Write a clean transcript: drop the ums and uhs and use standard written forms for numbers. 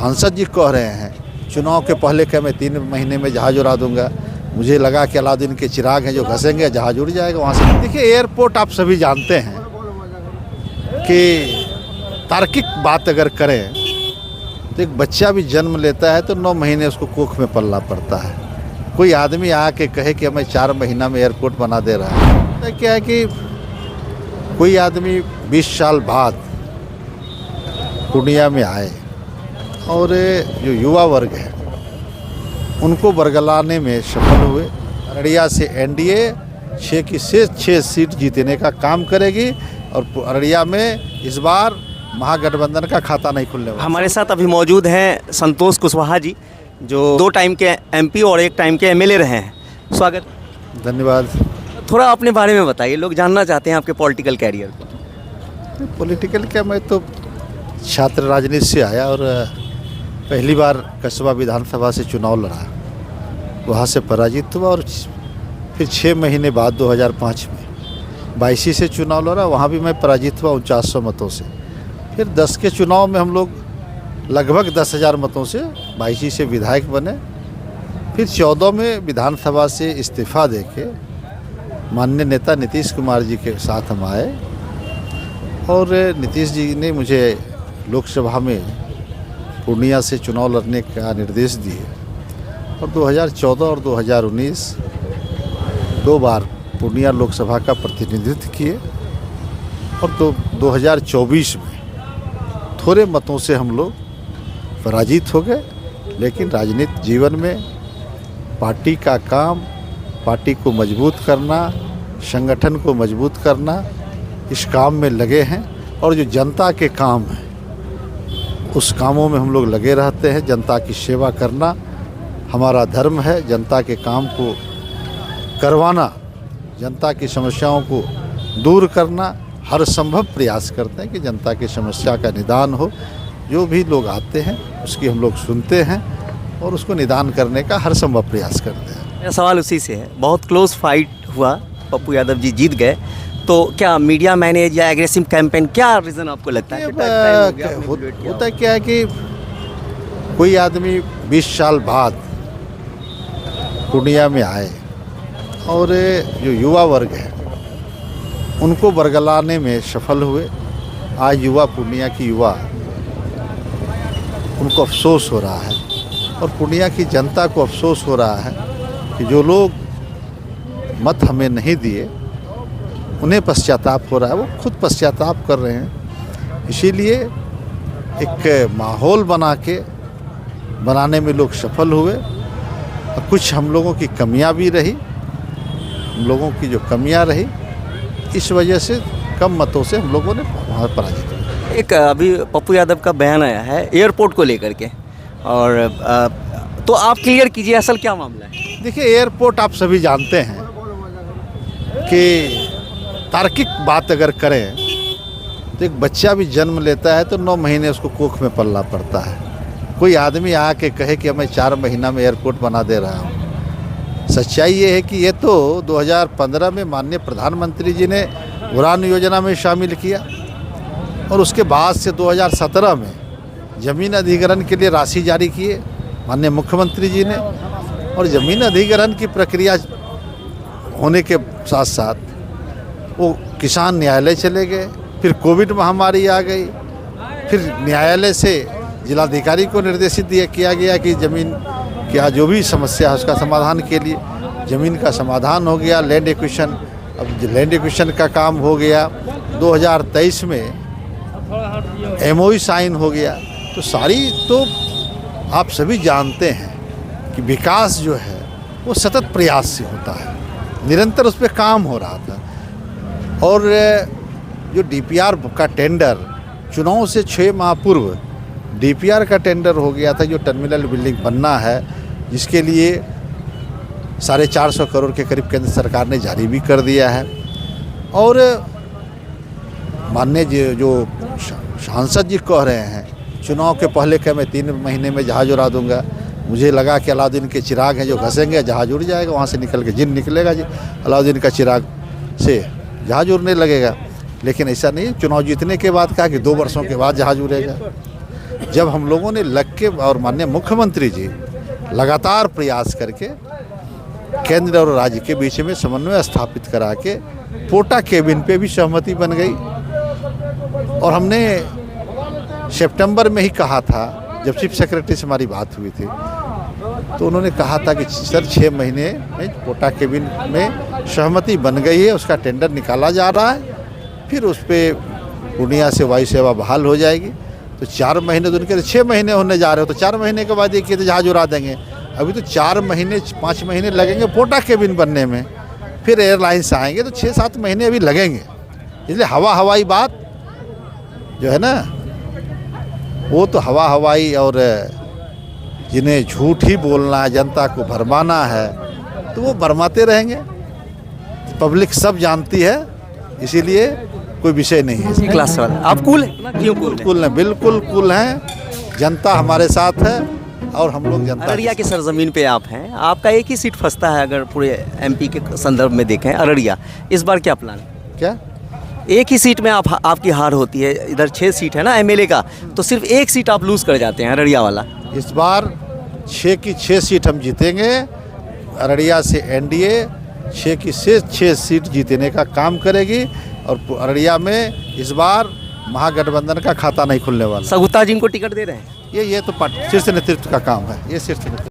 सांसद जी कह रहे हैं चुनाव के पहले क्या मैं 3 महीने में जहाज उड़ा दूंगा। मुझे लगा कि अलाउद्दीन के चिराग हैं जो घसेंगे जहाज उड़ जाएगा वहाँ से। देखिए एयरपोर्ट आप सभी जानते हैं कि तार्किक बात अगर करें तो एक बच्चा भी जन्म लेता है तो 9 महीने उसको कोख में पलना पड़ता है। कोई आदमी आके कहे कि हमें 4 महीना में एयरपोर्ट बना दे रहा है तो क्या है कि कोई आदमी 20 साल बाद पूर्णिया में आए और जो युवा वर्ग है उनको बरगलाने में सफल हुए। अररिया से एनडीए 6 की से 6 सीट जीतने का काम करेगी और अररिया में इस बार महागठबंधन का खाता नहीं खुलने वाला। हमारे साथ अभी मौजूद हैं संतोष कुशवाहा जी जो 2 टाइम के एमपी और 1 टाइम के एमएलए रहे हैं। स्वागत। धन्यवाद। थोड़ा अपने बारे में बताइए, लोग जानना चाहते हैं आपके पॉलिटिकल कैरियर को। पॉलिटिकल क्या, मैं तो छात्र राजनीति से आया और पहली बार कस्बा विधानसभा से चुनाव लड़ा, वहाँ से पराजित हुआ और फिर 6 महीने बाद 2005 में 22 से चुनाव लड़ा, वहाँ भी मैं पराजित हुआ 4900 मतों से। फिर 10 के चुनाव में हम लोग लगभग 10,000 मतों से 22 से विधायक बने। फिर 14 में विधानसभा से इस्तीफा देके माननीय नेता नीतीश कुमार जी के साथ हम आए और नीतीश जी ने मुझे लोकसभा में पूर्णिया से चुनाव लड़ने का निर्देश दिए और 2014 और 2019 2 बार पूर्णिया लोकसभा का प्रतिनिधित्व किए और 2024 में थोड़े मतों से हम लोग पराजित हो गए। लेकिन राजनीतिक जीवन में पार्टी का काम, पार्टी को मजबूत करना, संगठन को मजबूत करना, इस काम में लगे हैं और जो जनता के काम हैं उस कामों में हम लोग लगे रहते हैं। जनता की सेवा करना हमारा धर्म है। जनता के काम को करवाना, जनता की समस्याओं को दूर करना, हर संभव प्रयास करते हैं कि जनता की समस्या का निदान हो। जो भी लोग आते हैं उसकी हम लोग सुनते हैं और उसको निदान करने का हर संभव प्रयास करते हैं। मेरा सवाल उसी से है, बहुत क्लोज फाइट हुआ, पप्पू यादव जी जीत गए, तो क्या मीडिया मैनेज या एग्रेसिव कैंपेन, क्या रीज़न आपको लगता है? होता क्या है कि कोई आदमी 20 साल बाद पूर्णिया में आए और जो युवा वर्ग है उनको बरगलाने में सफल हुए। आज युवा, पूर्णिया की युवा, उनको अफसोस हो रहा है और पूर्णिया की जनता को अफसोस हो रहा है कि जो लोग मत हमें नहीं दिए उन्हें पश्चाताप हो रहा है। वो खुद पश्चाताप कर रहे हैं। इसीलिए एक माहौल बनाने में लोग सफल हुए और कुछ हम लोगों की कमियां भी रही। हम लोगों की जो कमियां रही इस वजह से कम मतों से हम लोगों ने वहाँ पराजित हुए। एक अभी पप्पू यादव का बयान आया है एयरपोर्ट को लेकर के, और तो आप क्लियर कीजिए असल क्या मामला है? देखिए एयरपोर्ट आप सभी जानते हैं कि तार्किक बात अगर करें तो एक बच्चा भी जन्म लेता है तो 9 महीने उसको कोख में पलना पड़ता है। कोई आदमी आके कहे कि हमें 4 महीना में एयरपोर्ट बना दे रहा हूँ। सच्चाई ये है कि ये तो 2015 में माननीय प्रधानमंत्री जी ने उड़ान योजना में शामिल किया और उसके बाद से 2017 में ज़मीन अधिग्रहण के लिए राशि जारी किए माननीय मुख्यमंत्री जी ने, और ज़मीन अधिग्रहण की प्रक्रिया होने के साथ साथ वो किसान न्यायालय चले गए। फिर कोविड महामारी आ गई, फिर न्यायालय से जिलाधिकारी को निर्देशित किया गया कि ज़मीन क्या जो भी समस्या है उसका समाधान के लिए ज़मीन का समाधान हो गया। लैंड एक्विजिशन, अब लैंड एक्विजिशन का काम हो गया। 2023 में MOU साइन हो गया। तो सारी तो आप सभी जानते हैं कि विकास जो है वो सतत प्रयास से होता है, निरंतर उस पर काम हो रहा था। और जो DPR का टेंडर चुनाव से 6 माह पूर्व DPR का टेंडर हो गया था, जो टर्मिनल बिल्डिंग बनना है, जिसके लिए 450 करोड़ के करीब केंद्र सरकार ने जारी भी कर दिया है। और माननीय जो सांसद जी कह रहे हैं चुनाव के पहले क्या मैं 3 महीने में जहाज उड़ा दूंगा। मुझे लगा कि अलाउद्दीन के चिराग हैं जो घसेंगे जहाज उड़ जाएगा, वहाँ से निकल के जिन निकलेगा जी, अलाउद्दीन का चिराग से जहाज उड़ने लगेगा। लेकिन ऐसा नहीं, चुनाव जीतने के बाद कहा कि 2 वर्षों के बाद जहाज उड़ेगा। जब हम लोगों ने लग के और माननीय मुख्यमंत्री जी लगातार प्रयास करके केंद्र और राज्य के बीच में समन्वय स्थापित करा के पोटा केबिन पे भी सहमति बन गई। और हमने सितंबर में ही कहा था, जब चीफ सेक्रेटरी से हमारी बात हुई थी, तो उन्होंने कहा था कि सर 6 महीने में पोटा केबिन में सहमति बन गई है, उसका टेंडर निकाला जा रहा है, फिर उस पर पूर्णिया से वायु सेवा बहाल हो जाएगी। तो 4 महीने तो उनके 6 महीने होने जा रहे हो, तो 4 महीने के बाद ये जहाज उड़ा देंगे। अभी तो 4 महीने 5 महीने लगेंगे पोटा केबिन बनने में, फिर एयरलाइंस आएंगे तो 6-7 महीने अभी लगेंगे। इसलिए हवाई बात जो है ना, वो तो हवाई और जिन्हें झूठ ही बोलना है, जनता को भरमाना है, तो वो भरमाते रहेंगे। पब्लिक सब जानती है, इसीलिए कोई विषय नहीं है। क्लास सवाल, आप कूल हैं? क्यों कूल हैं? कूल हैं, बिल्कुल कूल हैं। जनता हमारे साथ है और हम लोग जनता अररिया की सरजमीन पे आप हैं, आपका एक ही सीट फंसता है अगर पूरे एमपी के संदर्भ में देखें, अररिया। इस बार क्या प्लान है? क्या एक ही सीट में आपकी हार होती है, इधर 6 सीट है ना एमएलए का, तो सिर्फ एक सीट आप लूज़ कर जाते हैं, अररिया वाला। इस बार 6 की 6 सीट हम जीतेंगे। अररिया से एनडीए 6 की 6 सीट जीतने का काम करेगी और अररिया में इस बार महागठबंधन का खाता नहीं खुलने वाला। सगुता जी को टिकट दे रहे हैं? ये तो शीर्ष नेतृत्व का काम है, ये शीर्ष नेतृत्व